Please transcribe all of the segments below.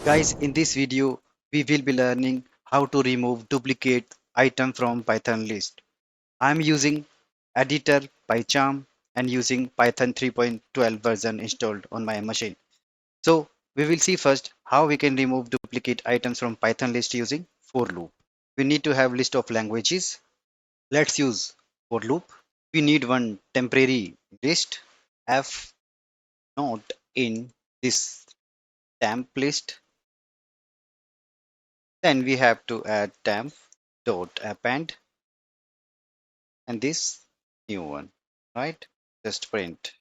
Guys, in this video, we will be learning how to remove duplicate item from Python list. I'm using editor PyCharm and using Python 3.12 version installed on my machine. So we will see first how we can remove duplicate items from Python list using for loop. We need to have list of languages. Let's use for loop. We need one temporary list f not in this temp list. Then we have to add temp dot append and this new one, right? Just print,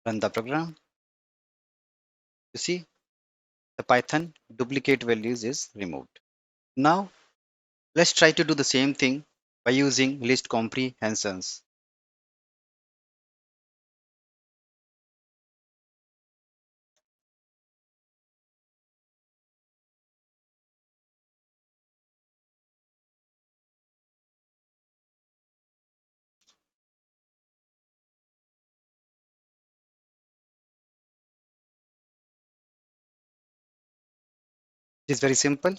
run the program. You see the Python duplicate values is removed. Now let's try to do the same thing by using list comprehensions. It is very simple.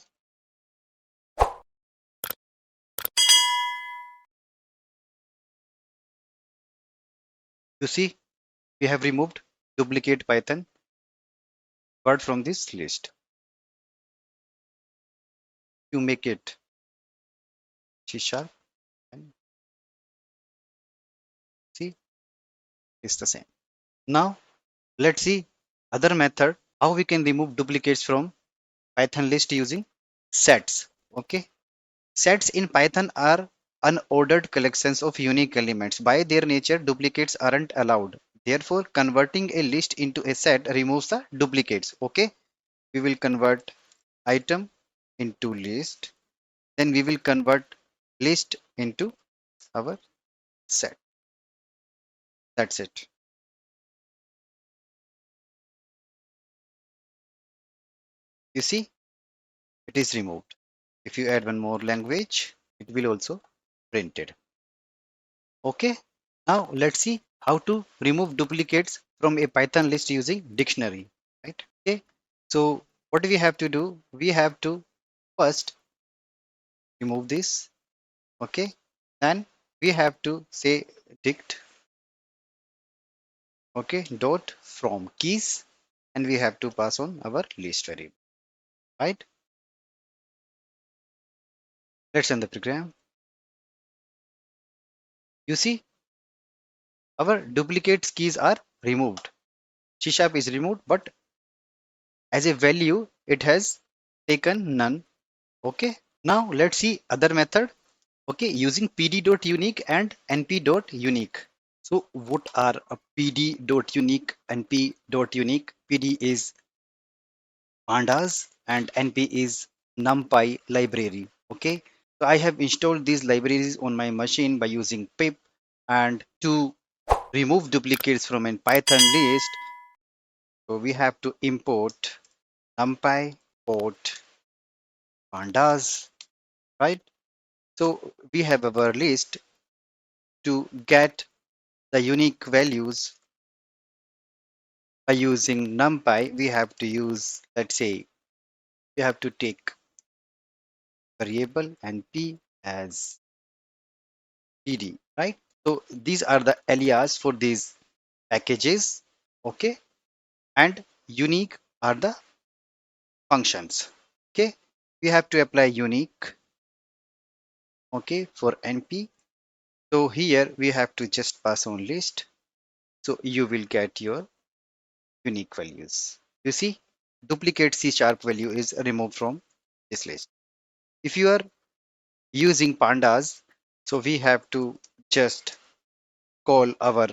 You see we have removed duplicate Python word from this list. You make it C sharp and see it's the same. Now let's see other method how we can remove duplicates from Python list using sets. Okay. Sets in Python are unordered collections of unique elements. By their nature, duplicates aren't allowed. Therefore, converting a list into a set removes the duplicates. Okay. We will convert item into list. Then we will convert list into our set. That's it. You see, it is removed. If you add one more language, it will also printed. Okay. Now let's see how to remove duplicates from a Python list using dictionary, right? Okay. So what we have to do, we have to first remove this. Okay. Then we have to say dict, okay, dot from keys, and we have to pass on our list variable, right? Let's run the program. You see, our duplicates keys are removed. C sharp is removed, but as a value, it has taken none. Okay. Now let's see other method. Okay, using pd.unique and np.unique. So what are a pd.unique and p.unique? Pd is pandas and np is numpy library. Okay, so I have installed these libraries on my machine by using pip, and to remove duplicates from a Python list, so we have to import numpy port pandas, right? So we have our list. To get the unique values by using numpy, we have to use, let's say, we have to take variable and p as pd, right? So these are the alias for these packages, okay? And unique are the functions, okay? We have to apply unique, okay, for np. So here we have to just pass on list. So you will get your unique values. You see, duplicate C sharp value is removed from this list. If you are using pandas, so we have to just call our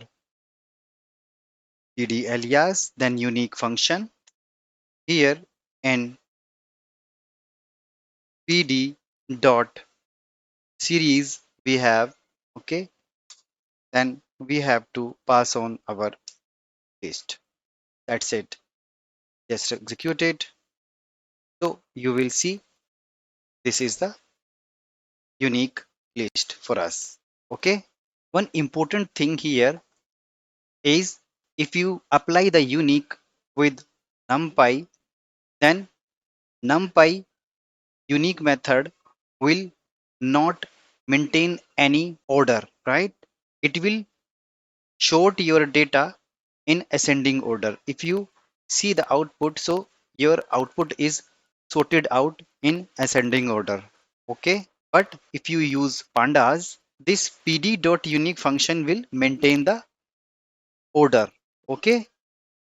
pd alias, then unique function here in pd dot series we have, okay, then we have to pass on our list. That's it. Just execute it. So you will see this is the unique list for us. Okay. One important thing here is If you apply the unique with numpy, then numpy unique method will not maintain any order, right? It will sort your data in ascending order. If you see the output, so your output is sorted out in ascending order. Okay. But if you use pandas, this pd.unique function will maintain the order. Okay.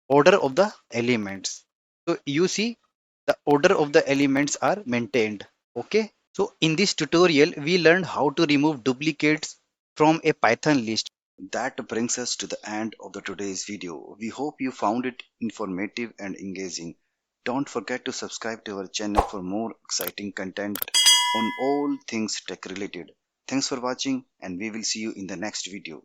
Order of the elements. So you see the order of the elements are maintained. Okay. So in this tutorial, we learned how to remove duplicates from a Python list. That brings us to the end of the today's video. We hope you found it informative and engaging. Don't forget to subscribe to our channel for more exciting content on all things tech related. Thanks for watching and we will see you in the next video.